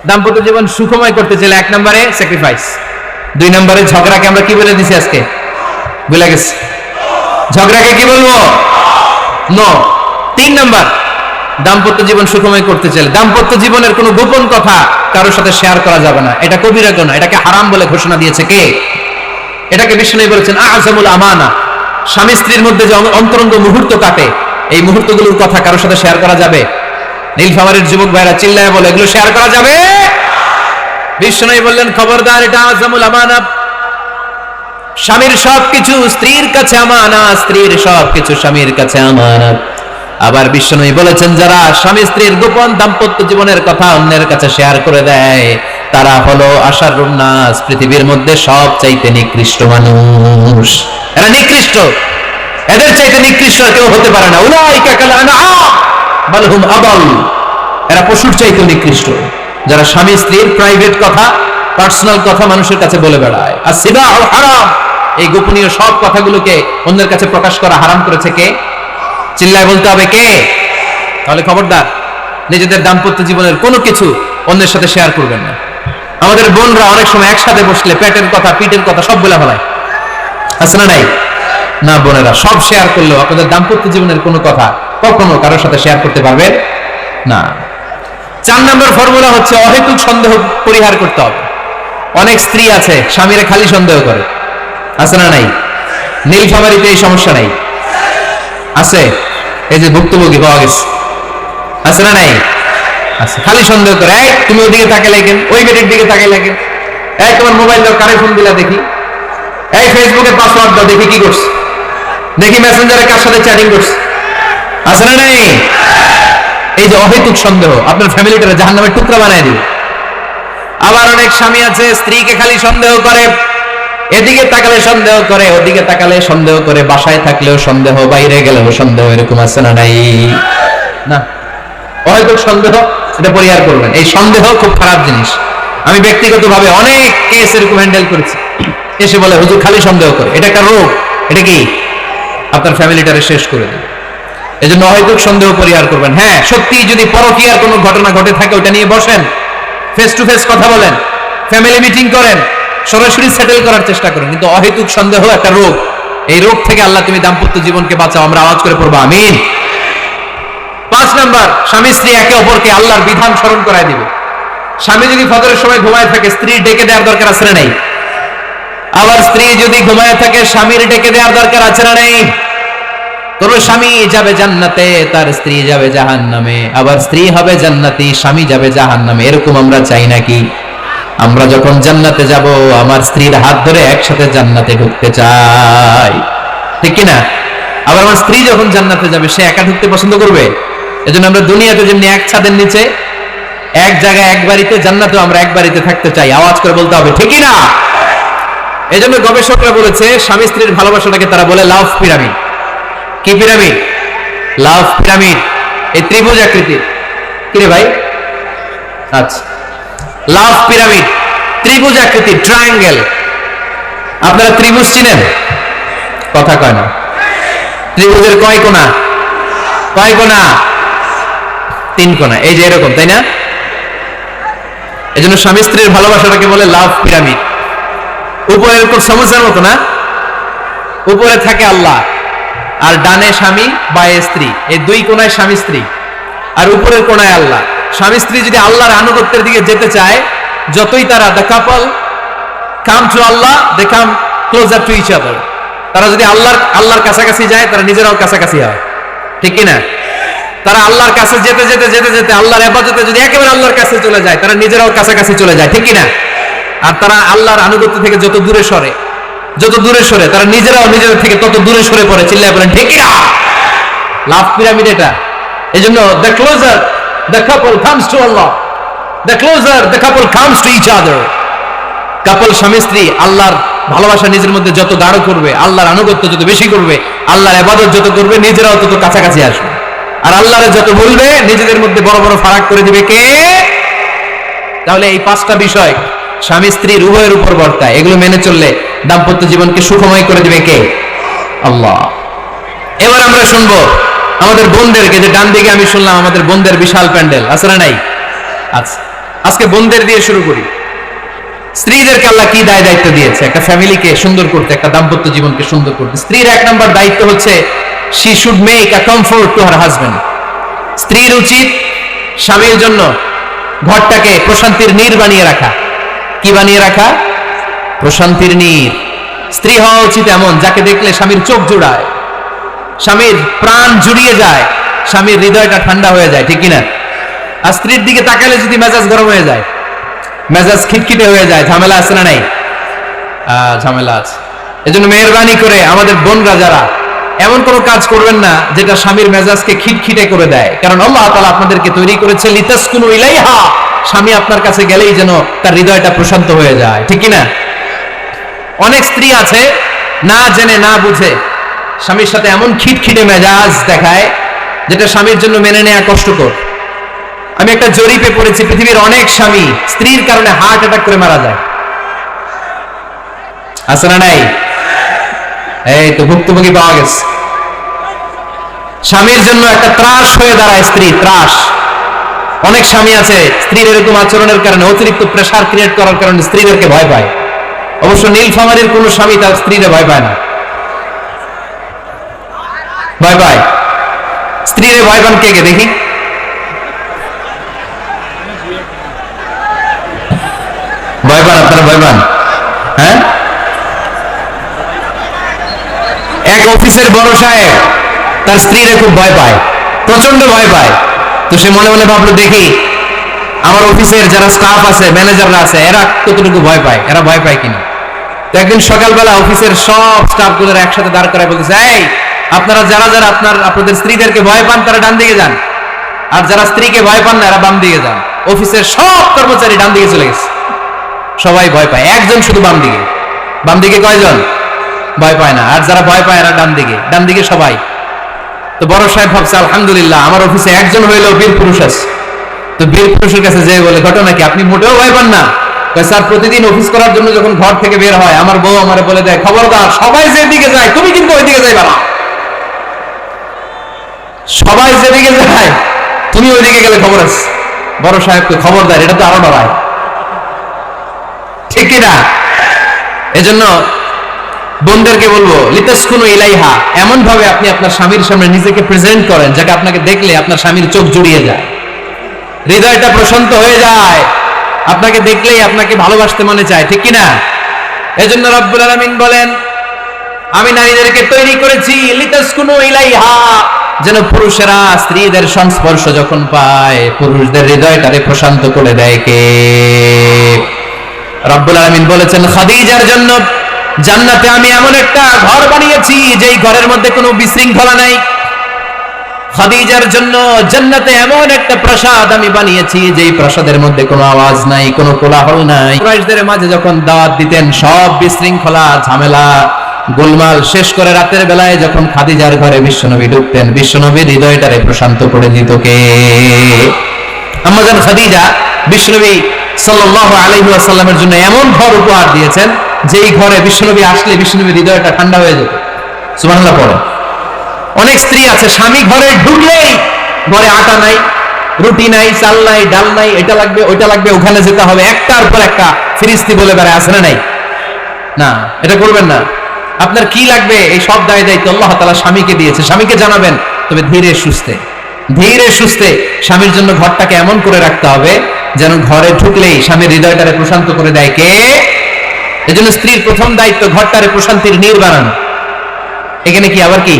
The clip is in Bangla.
দাম্পত্য জীবন সুখময় করতে চাইলে 1 নম্বরে স্যাক্রিফাইস, 2 নম্বরে ঝগড়াকে আমরা কি বলে দিছি আজকে ভুলে গেছি, ঝগড়াকে কি বলবো নো। 3 নম্বর দাম্পত্য জীবন সুখময় করতে চাইলে দাম্পত্য জীবনের কোনো গোপন কথা কারোর সাথে শেয়ার করা যাবে না, এটা কবিরা গুনাহ, এটাকে হারাম বলে ঘোষণা দিয়েছে কে? এটাকে বিষ্ণু বলেছেন আযমুল আমানা। স্বামী স্ত্রীর মধ্যে যে অন্তরঙ্গ মুহূর্ত কাটে, এই মুহূর্তগুলোর কথা কারোর সাথে শেয়ার করা যাবে? নীলফামারীর যুবক ভাইরা চিল্লায় বলে এগুলো শেয়ার করা যাবে? বিষ্ণু বললেন খবরদার, এটা আযমুল আমানা। স্বামীর সবকিছু স্ত্রীর কাছে আমানত, স্ত্রীর সবকিছু স্বামীর কাছে আমানত। আবার বিষ্ণু বলেছেন যারা স্বামী স্ত্রীর গোপন দাম্পত্য জীবনের কথা অন্যের কাছে শেয়ার করে দেয় তারা হলো আশারুন নাস, পৃথিবীর মধ্যে সবচাইতে নিকৃষ্ট মানুষ। এরা নিকৃষ্ট, এদের চাইতে নিকৃষ্ট কেউ হতে পারে না। উলাইকা কাল আনআম বাল হুম আদাল। এরা পশুর চাইতে নিকৃষ্ট, যারা স্বামী স্ত্রীর প্রাইভেট কথা, পার্সোনাল কথা মানুষের কাছে বলে বেড়ায়। আর সিবাহু হারাম, এই গোপনীয় সব কথাগুলোকে অন্যের কাছে প্রকাশ করা হারাম করেছে কে? চিল্লায় বলতে হবে কে? তাহলে খবরদার, নিজেদের দাম্পত্য জীবনের কোনো কিছু অন্যের সাথে শেয়ার করবেন না। আমাদের বোনরা অনেক সময় একসাথে বসলে পেটের কথা, পিঠের কথা সব বলে ফেলায়, আছে না নাই? না বোনেরা, সব শেয়ার করলেও আপনাদের দাম্পত্য জীবনের কোনো কথা কখনো কারোর সাথে শেয়ার করতে পারবে না। 4 নম্বর ফর্মুলা হচ্ছে অহেতুক সন্দেহ পরিহার করতে হবে। অনেক স্ত্রী আছে স্বামীরে খালি সন্দেহ করে, আছে না নাই? নীলফামারীতে এই সমস্যা নাই, আছে? এই যে ভুক্তভোগী পাওয়া গেছে, আছে না নাই? আছে, খালি সন্দেহ করে। এই তুমি ওদিকে তাকাইলে কেন, ওই বেটির দিকে তাকাইলে কেন, এই তোমার মোবাইল দাও, কারে ফোন দিলা দেখি, এই ফেসবুকে পাসওয়ার্ড দাও দেখি কি করছে, দেখি মেসেঞ্জারে কার সাথে চ্যাটিং করছে, আছে না নাই? এই যে অহেতুক সন্দেহ আপনার ফ্যামিলিটারে জাহান্নামের টুকরা বানায় দিবে। আবার অনেক স্বামী আছে স্ত্রীকে খালি সন্দেহ করে, এদিকে তাকালে সন্দেহ করে, ওদিকে তাকালে সন্দেহ করে, বাসায় থাকলেও সন্দেহ, বাইরে গেলেও সন্দেহ, এরকম আছে না নাই? না, অহেতুক সন্দেহ এটা পরিহার করবেন। এই সন্দেহ খুব খারাপ জিনিস। আমি ব্যক্তিগতভাবে অনেক কেস এরকম হ্যান্ডেল করেছি। এসে বলে হুজুর খালি সন্দেহ করে, এটা একটা রোগ, এটা কি আপনার ফ্যামিলিটারে শেষ করে দেবে। এই জন্য অহেতুক সন্দেহ পরিহার করবেন। হ্যাঁ, সত্যি যদি পরকীয়ার কোনো ঘটনা ঘটে থাকে ওটা নিয়ে বসেন, ফেস টু ফেস কথা বলেন, ফ্যামিলি মিটিং করেন, সরাসরি সেটেল করার চেষ্টা করেন। কিন্তু অহেতুক সন্দেহ একটা রোগ, এই রোগ থেকে আল্লাহ তুমি দাম্পত্য জীবনকে বাঁচাও, আমরা আওয়াজ করে পড়বো আমিন। 5 নাম্বার, স্বামী স্ত্রী একে অপরকে আল্লাহর বিধান স্মরণ করায় দিবে। স্বামী যদি ফজরের সময় ঘুমায় থাকে স্ত্রী ডেকে দেওয়ার দরকার আছে না নাই? আবার স্ত্রী যদি ঘুমায় থাকে স্বামীর ডেকে দেওয়ার দরকার আছে না নাই? তোর স্বামী যাবে জান্নাতে, তার স্ত্রী যাবে জাহান্নামে, আবার স্ত্রী হবে জান্নাতি, স্বামী যাবে জাহান্নামে, এরকম আমরা চাই নাকি? আমরা যখন জান্নাতে যাব আমার স্ত্রীর হাত ধরে একসাথে জান্নাতে ঢুকতে চাই, ঠিক কিনা? আবার আমার স্ত্রী যখন জান্নাতে যাবে সে একা ঢুকতে পছন্দ করবে? এজন্য আমরা দুনিয়াতে যেমনি এক ছাদের নিচে, এক জায়গায়, এক বাড়িতে, জান্নাতেও আমরা এক বাড়িতে থাকতে চাই। আওয়াজ করে বলতে হবে ঠিক কিনা? এজন্য গবেষকরা বলেছে স্বামী স্ত্রীর ভালোবাসাটাকে তারা বলে লাভ পিরামিড। কি পিরামিড? লাভ পিরামিড। এই ত্রিভুজ আকৃতির, কি রে ভাই? আচ্ছা, লাভ পিরামিড, ত্রিভুজ আকৃতির, ট্রায়াঙ্গেল। আপনারা ত্রিভুজ চিনেন? কথা কয় না। ত্রিভুজের কয় কোণা? কয় কোণা? 3 কোণা। এই যে এরকম, তাই না? এজন্য স্বামী স্ত্রীর ভালোবাসাটাকে বলে লাভ পিরামিড। উপরে এরকম সমুদ্রের মতো না, উপরে থাকে আল্লাহ, আর ডানে স্বামী, বায়ে স্ত্রী, এই 2 কোণায় স্বামী স্ত্রী, আর উপরের কোণায় আল্লাহ। স্বামী স্ত্রী যদি আল্লাহর আনুগত্যের দিকে যেতে চায়, যতই তারা the couple come to Allah, they come closer to each other. তারা যদি আল্লাহর কাছাকাছি যায় তারা নিজেরাও কাছাকাছি হয়, ঠিক কিনা? তারা আল্লাহর কাছে যেতে যেতে যেতে যেতে আল্লাহর ইবাদতে যদি একেবারে আল্লাহর কাছে চলে যায় তারা নিজেরাও কাছাকাছি চলে যায়, ঠিক কিনা? আর তারা আল্লাহর আনুগত্য থেকে যত দূরে সরে তারা নিজেরাও নিজেদের থেকে তত দূরে সরে পড়ে। চিল্লায় বলেন ঠিক কিনা? লাভ পিরামিড এটা। এজন্য the closer the couple comes to Allah, the closer the couple comes to each other. কাপল স্বামী স্ত্রী আল্লাহর ভালোবাসা নিজের মধ্যে যত গাঢ় করবে, আল্লাহর আনুগত্য যত বেশি করবে, আল্লাহর ইবাদত যত করবে, নিজেরাও তত কাছাকাছি আসবে। আর আল্লাহরে যত বলবে নিজেদের মধ্যে বড় বড় ফারাক করে দিবে কে? তাহলে এই 5টা বিষয় স্বামী স্ত্রীর উভয়ের উপর বর্তায়। এগুলো মেনে চললে দাম্পত্য জীবনকে সুখময় করে দিবে কে? আল্লাহ। এবার আমরা শুনবো আমাদের বোনদেরকে, যে ডান দিকে আমি শুনলাম আমাদের বোনদের বিশাল প্যান্ডেল, আছে না নাই? আচ্ছা, আজকে বোনদের দিয়ে শুরু করি। স্ত্রীদেরকে আল্লাহ কি দায়িত্ব দিয়েছে একটা ফ্যামিলিকে সুন্দর করতে, একটা দাম্পত্য জীবনকে সুন্দর করতে। স্ত্রীর এক নম্বর দায়িত্ব হচ্ছে she should make a comfort to her husband. স্ত্রীর উচিত স্বামীর জন্য ঘরটাকে প্রশান্তির নীড় বানিয়ে রাখা। কি বানিয়ে রাখা? প্রশান্তির নীড়। স্ত্রী হওয়া উচিত এমন যাকে দেখলে স্বামীর চোখ জুড়ায়, স্বামীর প্রাণ জুড়িয়ে যায়, স্বামীর হৃদয়টা ঠান্ডা হয়ে যায়, ঠিক কিনা? আর স্ত্রীর দিকে তাকালে যদি মেজাজ গরম হয়ে যায়, মেজাজ খিটখিটে হয়ে যায়, ঝামেলা আছে না নাই? ঝামেলা আছে। এজন্য মেহেরবানি করে আমাদের বোনরা যারা এমন কোন কাজ করবেন না যেটা স্বামীর মেজাজকে খিটখিটে করে দেয়, কারণ আল্লাহ তাআলা আপনাদেরকে তৈরি করেছে লিতাসকুনু ইলাইহা, স্বামী আপনার কাছে গেলেই যেন তার হৃদয়টা প্রশান্ত হয়ে যায়, ঠিক কিনা? অনেক স্ত্রী আছে না জেনে না বুঝে স্বামীর সাথে এমন খিটখিটে মেজাজ দেখায় যেটা স্বামীর জন্য মেনে নেওয়া কষ্টকর। আমি একটা জরিপে পড়েছি পৃথিবীর অনেক স্বামী স্ত্রীর কারণে হার্ট অ্যাটাক করে মারা যায়। আছে না নাই? এই তো ভুক্তভোগী পাওয়া গেছে। স্বামীর জন্য একটা ত্রাস হয়ে দাঁড়ায় স্ত্রী, ত্রাস। অনেক স্বামী আছে স্ত্রীর এরকম আচরণের কারণে, অতিরিক্ত প্রেসার ক্রিয়েট করার কারণে স্ত্রীদেরকে ভয় পায়। অবশ্য নীলফামারীর কোন স্বামী তার স্ত্রীরে ভয় পায় না। ভয় পায়? স্ত্রীরে ভয় পান কে কে দেখি? ভয় পান? আপনারা ভয় পান? হ্যাঁ, এক অফিসের বড় সাহেব তার স্ত্রীরে খুব ভয় পায়, প্রচন্ড ভয় পায়। তো সে মনে মনে ভাবলো, দেখি আমার অফিসের যারা স্টাফ আছে, ম্যানেজাররা আছে, এরা কতটুকু ভয় পায়, এরা ভয় পায় কিনা। তো একদিন সকালবেলা অফিসের সব স্টাফ গুলোর একসাথে দাঁড় করায় বলতেছে, এই আপনারা যারা যারা আপনাদের স্ত্রীদেরকে ভয় পান তারা ডান দিকে যান, আর যারা স্ত্রীকে ভয় পান না এরা বাম দিকে যান। অফিসের সব কর্মচারী ডান দিকে চলে গেছে, সবাই ভয় পায়, একজন শুধু বাম দিকে। বাম দিকে কয়জন? ভয় পায় না। আর যারা ভয় পায় এরা ডান দিকে, ডান দিকে সবাই। তো বড় সাহেব ভাবছে, আলহামদুলিল্লাহ আমার অফিসে একজন হইলেও বীর পুরুষ আছে। তো বীর পুরুষের কাছে যে বলে, ঘটনা কি, আপনি মোটেও ভয় পান না? স্যার, প্রতিদিন অফিস করার জন্য যখন ঘর থেকে বের হয় আমার বউ আমারে বলে দেয়, খবরদার সবাই যেদিকে যায় তুমি কিন্তু ওইদিকে যাইবা না, সবাই যেদিকে যায় তুমি ওইদিকে গেলে খবর আছে। বড় সাহেবকে খবরদার, এটা তো আরো ডরায়, ঠিক কিনা? এজন্য বোনদেরকে বলবো, লিতাসকুনু ইলাইহা, এমন ভাবে আপনি আপনার স্বামীর সামনে নিজেকে প্রেজেন্ট করেন যাকে আপনাকে দেখলে আপনার স্বামীর চোখ জুড়িয়ে যায়, হৃদয়টা প্রশান্ত হয়ে যায়, আপনাকে দেখলেই আপনাকে ভালোবাসতে মনে চায়, ঠিক কিনা? এজন্য রব্বুল আলামিন বলেন, আমি নারীদেরকে তৈরি করেছি লিতাসকুনু ইলাইহা, যেন পুরুষেরা স্ত্রীদের সংস্পর্শ যখন পায় পুরুষদের হৃদয়টারে প্রশান্ত করে দেয় কে? রব্বুল আলামিন বলেছেন, খাদিজার জন্য জান্নাতে আমি এমন একটা ঘর বানিয়েছি যেই ঘরের মধ্যে কোনো বিশৃঙ্খলা নাই। খাদিজার জন্য জান্নাতে এমন একটা প্রাসাদ আমি বানিয়েছি যেই প্রাসাদের মধ্যে কোনো আওয়াজ নাই, কোনো কোলাহল নাই। কুরাইশদের মাঝে যখন দাওয়াত দিতেন সব বিশৃঙ্খলা, ঝামেলা, গোলমাল শেষ করে রাতের বেলায় যখন খাদিজার ঘরে বিশ্বনবী ঢুকতেন, বিশ্বনবীর হৃদয়টারে প্রশান্ত করে দিত কে? আম্মাজান খাদিজা বিশ্বনবী সাল্লাল্লাহু আলাইহি ওয়াসাল্লামের জন্য এমন ঘর উপহার দিয়েছেন যেই ঘরে বিশ্বনবী আসলে বিশ্বনবীর হৃদয়টা ঠান্ডা হয়ে যেত। সুবহানাল্লাহ পড়ো। অনেক স্ত্রী আছে স্বামী ঘরে ঢুকলেই ঘরে আটা নাই, রুটি নাই, চাল নাই, ডাল নাই, এটা লাগবে ওইটা লাগবে, ওখানে যেতে হবে, একটার পর একটা ফিরিস্তি বলে বেড়ায়, আছে না নাই? না, এটা করবেন না। আপনার কি লাগবে এই সব দায়িত্ব আল্লাহ তাআলা স্বামীকে দিয়েছে, স্বামীকে জানাবেন, তবে ধীরে সুস্থে, ধীরে সুস্থে স্বামীর জন্য ঘরটাকে এমন করে রাখতে হবে যেন ঘরে ঢুকলেই স্বামীর হৃদয়টারে প্রশান্ত করে দেয় কে? এজন্য স্ত্রীর প্রথম দায়িত্ব ঘরটারে প্রশান্তির নীড় বানানো। এখানে কি আবার কি